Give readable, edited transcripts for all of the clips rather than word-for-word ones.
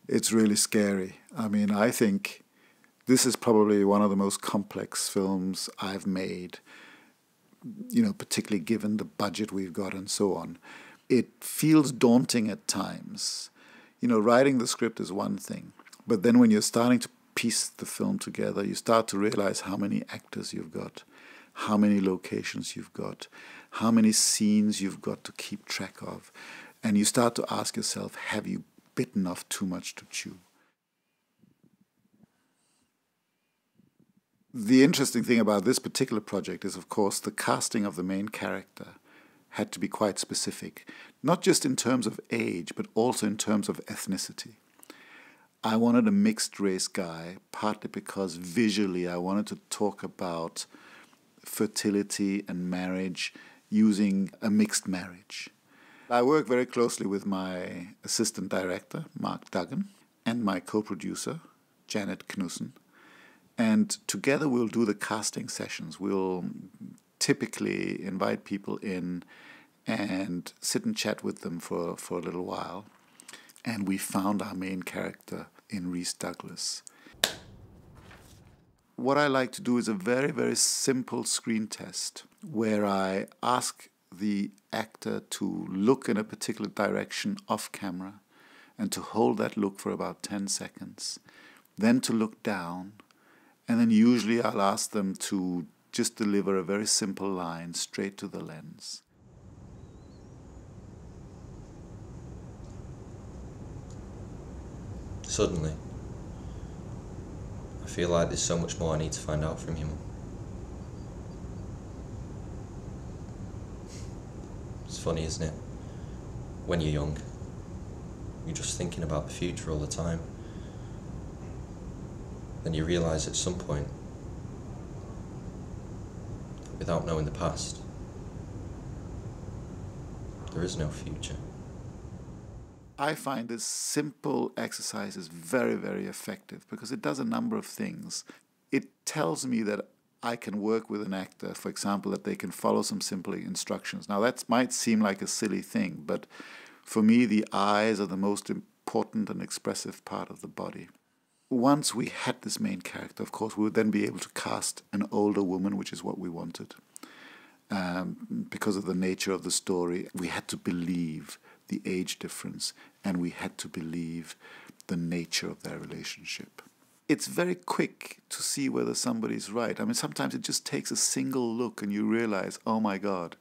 It's really scary. I mean, I think this is probably one of the most complex films I've made, particularly given the budget we've got and so on. It feels daunting at times. Writing the script is one thing, but then when you're starting to piece the film together, you start to realize how many actors you've got, how many locations you've got, how many scenes you've got to keep track of. And you start to ask yourself, have you bitten off too much to chew? The interesting thing about this particular project is, of course, the casting of the main character had to be quite specific, not just in terms of age, but also in terms of ethnicity. I wanted a mixed race guy, partly because visually I wanted to talk about fertility and marriage using a mixed marriage. I work very closely with my assistant director, Mark Duggan, and my co-producer, Erik Knudsen. And together we'll do the casting sessions. We'll typically invite people in and sit and chat with them for a little while. And we found our main character in Rhys Douglas. What I like to do is a very, very simple screen test where I ask the actor to look in a particular direction off camera and to hold that look for about 10 seconds, then to look down, and then usually I'll ask them to just deliver a very simple line straight to the lens. Suddenly, I feel like there's so much more I need to find out from you, Mum. It's funny, isn't it? When you're young, you're just thinking about the future all the time. Then you realise at some point, that without knowing the past, there is no future. I find this simple exercise is very, very effective because it does a number of things. It tells me that I can work with an actor, for example, that they can follow some simple instructions. Now that might seem like a silly thing, but for me the eyes are the most important and expressive part of the body. Once we had this main character, of course, we would then be able to cast an older woman, which is what we wanted. Because of the nature of the story, we had to believe the age difference, and we had to believe the nature of their relationship. It's very quick to see whether somebody's right. I mean, sometimes it just takes a single look and you realize, oh my God,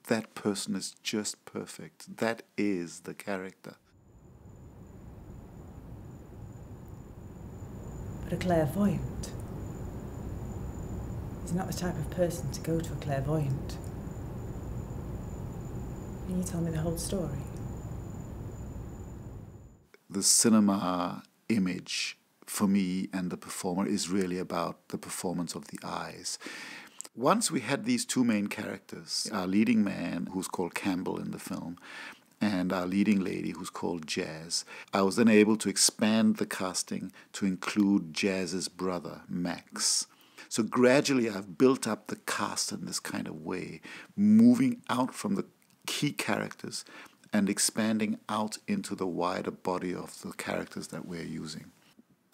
that person is just perfect. That is the character. But a clairvoyant is not the type of person to go to a clairvoyant. Can you tell me the whole story? The cinema image for me and the performer is really about the performance of the eyes. Once we had these two main characters, our leading man, who's called Campbell in the film, and our leading lady, who's called Jazz, I was then able to expand the casting to include Jazz's brother, Max. So gradually I've built up the cast in this kind of way, moving out from the key characters and expanding out into the wider body of the characters that we're using.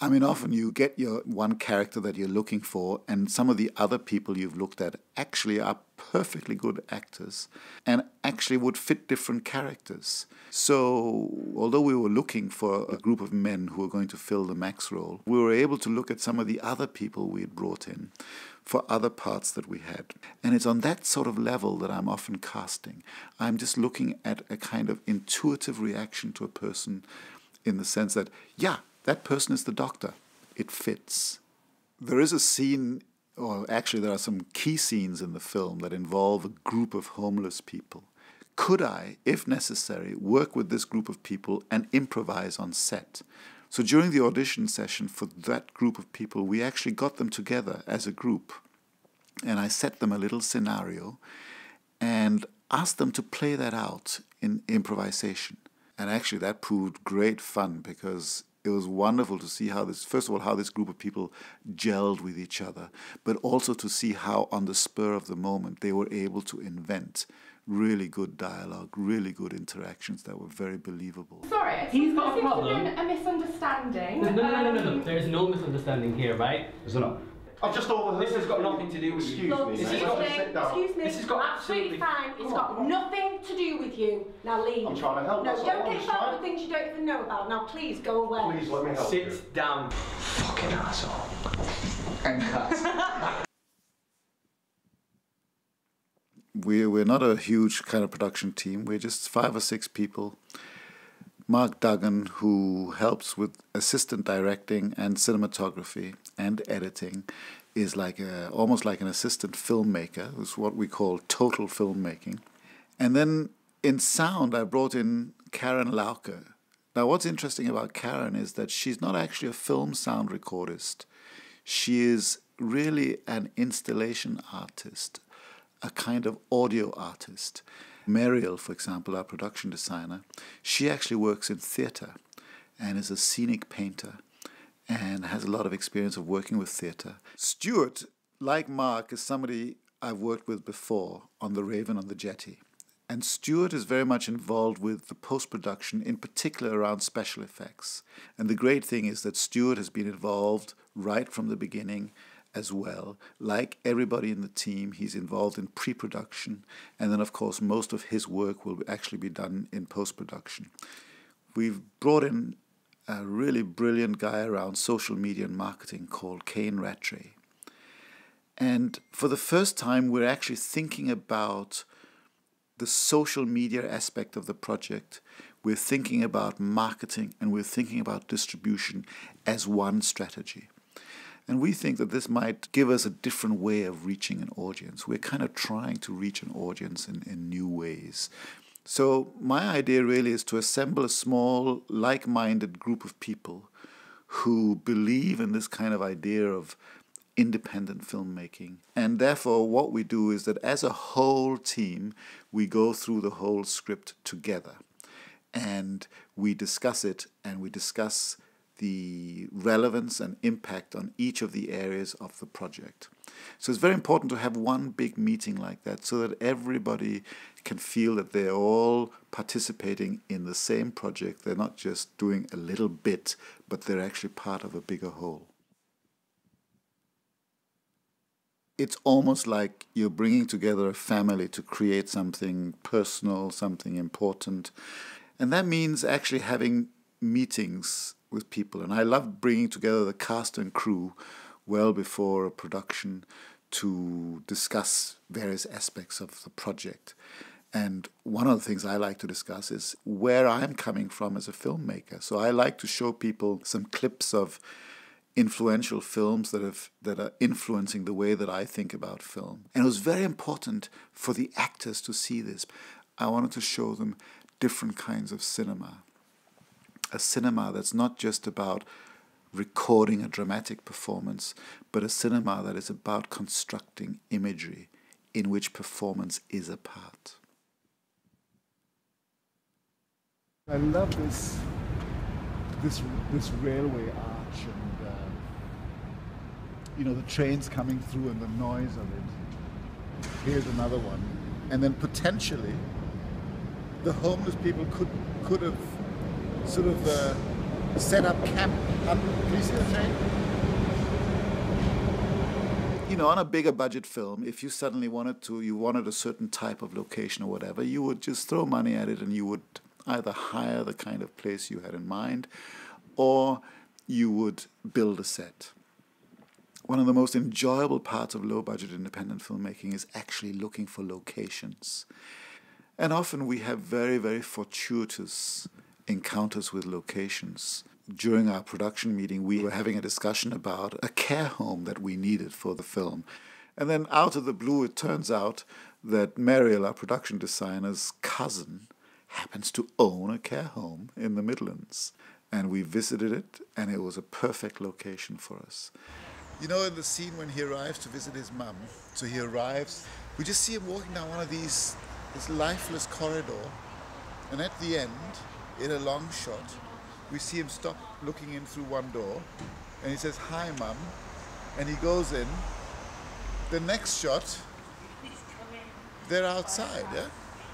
I mean, often you get your one character that you're looking for, and some of the other people you've looked at actually are perfectly good actors and actually would fit different characters. So, although we were looking for a group of men who were going to fill the Max role, we were able to look at some of the other people we had brought in for other parts that we had. And it's on that sort of level that I'm often casting. I'm just looking at a kind of intuitive reaction to a person in the sense that, yeah, that person is the doctor. It fits. There is a scene, or actually there are some key scenes in the film that involve a group of homeless people. Could I, if necessary, work with this group of people and improvise on set? So during the audition session for that group of people, we actually got them together as a group. And I set them a little scenario and asked them to play that out in improvisation. And actually that proved great fun because it was wonderful to see how this, first of all, how this group of people gelled with each other, but also to see how on the spur of the moment they were able to invent really good dialogue, really good interactions that were very believable. Sorry, he's got a problem. A misunderstanding. No. There is no misunderstanding here, right? Is there not? I've just overheard. This has got nothing to do with you. Excuse me. This has got absolutely fine. It's got nothing to do with you. Now leave. I'm trying to help. No, don't get involved with things you don't even know about. Now please go away. Please let me help. Sit down. Fucking asshole. And cut. We're not a huge kind of production team. We're just 5 or 6 people. Mark Duggan, who helps with assistant directing and cinematography and editing, is like almost like an assistant filmmaker. It's what we call total filmmaking. And then in sound, I brought in Karen Lauke. Now, what's interesting about Karen is that she's not actually a film sound recordist. She is really an installation artist, a kind of audio artist. Mariel, for example, our production designer, she actually works in theatre and is a scenic painter and has a lot of experience of working with theatre. Stuart, like Mark, is somebody I've worked with before on The Raven on the Jetty. And Stuart is very much involved with the post-production, in particular around special effects. And the great thing is that Stuart has been involved right from the beginning as well. Like everybody in the team, he's involved in pre-production, and then of course most of his work will actually be done in post-production. We've brought in a really brilliant guy around social media and marketing called Kane Rattray. And for the first time, we're actually thinking about the social media aspect of the project. We're thinking about marketing, and we're thinking about distribution as one strategy. And we think that this might give us a different way of reaching an audience. We're kind of trying to reach an audience in new ways. So my idea really is to assemble a small, like-minded group of people who believe in this kind of idea of independent filmmaking. And therefore, what we do is that as a whole team, we go through the whole script together. And we discuss it, and we discuss the relevance and impact on each of the areas of the project. So it's very important to have one big meeting like that so that everybody can feel that they're all participating in the same project. They're not just doing a little bit, but they're actually part of a bigger whole. It's almost like you're bringing together a family to create something personal, something important. And that means actually having meetings with people. And I love bringing together the cast and crew well before a production to discuss various aspects of the project. And one of the things I like to discuss is where I'm coming from as a filmmaker. So I like to show people some clips of influential films that are influencing the way that I think about film. And it was very important for the actors to see this. I wanted to show them different kinds of cinema. A cinema that's not just about recording a dramatic performance, but a cinema that is about constructing imagery in which performance is a part. I love this railway arch and the trains coming through and the noise of it. Here's another one, and then potentially the homeless people could have sort of set up camp. Do you see the train? On a bigger budget film, if you suddenly wanted a certain type of location or whatever, you would just throw money at it and you would either hire the kind of place you had in mind or you would build a set. One of the most enjoyable parts of low-budget independent filmmaking is actually looking for locations. And often we have very, very fortuitous encounters with locations. During our production meeting, we were having a discussion about a care home that we needed for the film. And then out of the blue, it turns out that Mariel, our production designer's cousin, happens to own a care home in the Midlands. And we visited it, and it was a perfect location for us. In the scene when he arrives to visit his mum, so he arrives, we just see him walking down one of this lifeless corridor, and at the end, in a long shot, we see him stop looking in through one door, and he says, "Hi, Mum," and he goes in. The next shot, they're outside, yeah?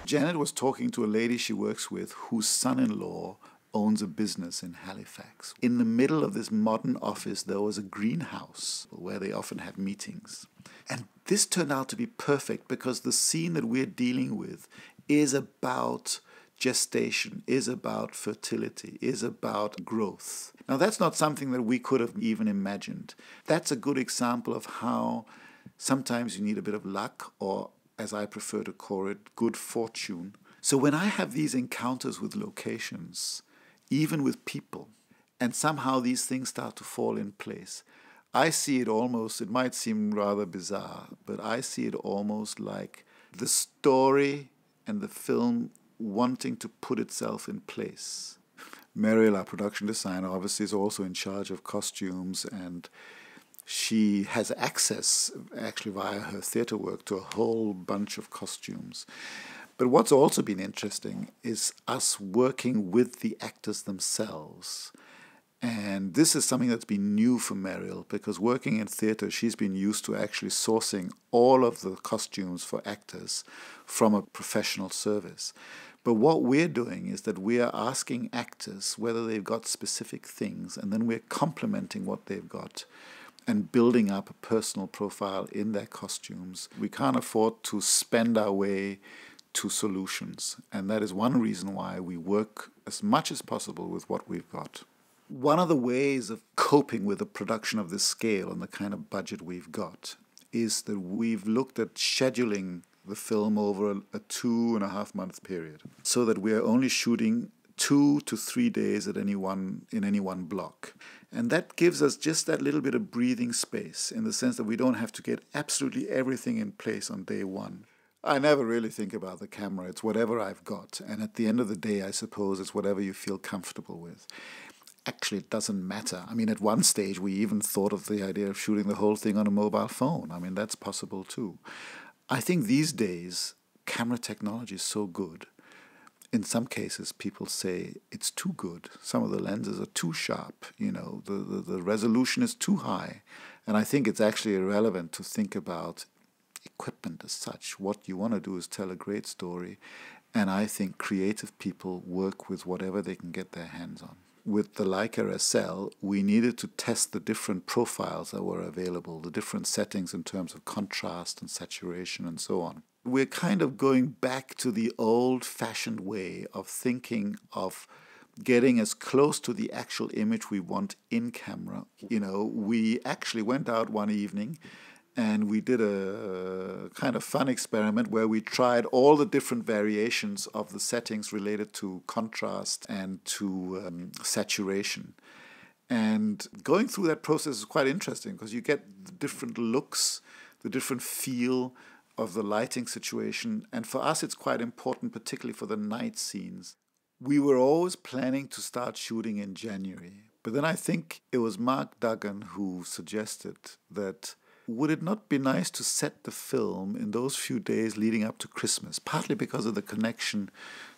Janet was talking to a lady she works with whose son-in-law owns a business in Halifax. In the middle of this modern office, there was a greenhouse where they often have meetings. And this turned out to be perfect because the scene that we're dealing with is about gestation, is about fertility, is about growth. Now, that's not something that we could have even imagined. That's a good example of how sometimes you need a bit of luck, or as I prefer to call it, good fortune. So when I have these encounters with locations, even with people, and somehow these things start to fall in place, I see it almost, it might seem rather bizarre, but I see it almost like the story and the film wanting to put itself in place. Meryl, our production designer, obviously is also in charge of costumes, and she has access, actually via her theatre work, to a whole bunch of costumes. But what's also been interesting is us working with the actors themselves. And this is something that's been new for Meryl, because working in theatre, she's been used to actually sourcing all of the costumes for actors from a professional service. But what we're doing is that we are asking actors whether they've got specific things, and then we're complementing what they've got and building up a personal profile in their costumes. We can't afford to spend our way to solutions, and that is one reason why we work as much as possible with what we've got. One of the ways of coping with a production of this scale and the kind of budget we've got is that we've looked at scheduling the film over a 2.5 month period, so that we are only shooting 2 to 3 days in any one block. And that gives us just that little bit of breathing space, in the sense that we don't have to get absolutely everything in place on day one. I never really think about the camera. It's whatever I've got. And at the end of the day, I suppose it's whatever you feel comfortable with. Actually, it doesn't matter. I mean, at one stage, we even thought of the idea of shooting the whole thing on a mobile phone. I mean, that's possible too. I think these days, camera technology is so good. In some cases, people say it's too good. Some of the lenses are too sharp. You know, the resolution is too high. And I think it's actually irrelevant to think about equipment as such. What you want to do is tell a great story. And I think creative people work with whatever they can get their hands on. With the Leica SL, we needed to test the different profiles that were available, the different settings in terms of contrast and saturation and so on. We're kind of going back to the old-fashioned way of thinking of getting as close to the actual image we want in camera. You know, we actually went out one evening and we did a kind of fun experiment where we tried all the different variations of the settings related to contrast and to saturation. And going through that process is quite interesting, because you get the different looks, the different feel of the lighting situation. And for us, it's quite important, particularly for the night scenes. We were always planning to start shooting in January. But then I think it was Mark Duggan who suggested that would it not be nice to set the film in those few days leading up to Christmas, partly because of the connection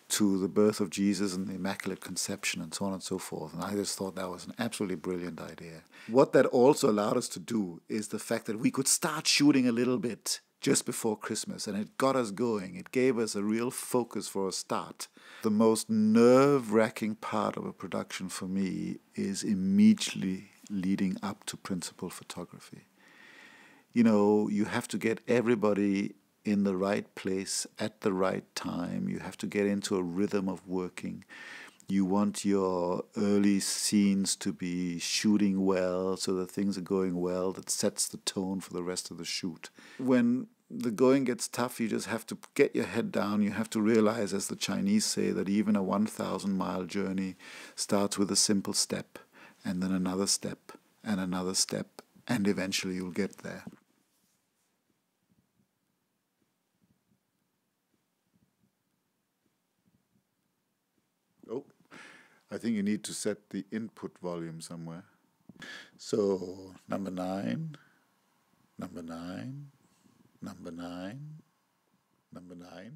to the birth of Jesus and the Immaculate Conception and so on and so forth. And I just thought that was an absolutely brilliant idea. What that also allowed us to do is the fact that we could start shooting a little bit just before Christmas, and it got us going. It gave us a real focus for a start. The most nerve-wracking part of a production for me is immediately leading up to principal photography. You know, you have to get everybody in the right place at the right time. You have to get into a rhythm of working. You want your early scenes to be shooting well, so that things are going well. That sets the tone for the rest of the shoot. When the going gets tough, you just have to get your head down. You have to realize, as the Chinese say, that even a 1,000-mile journey starts with a simple step, and then another step, and another step, and eventually you'll get there. Oh, I think you need to set the input volume somewhere. So, number 9, number 9, number 9, number 9.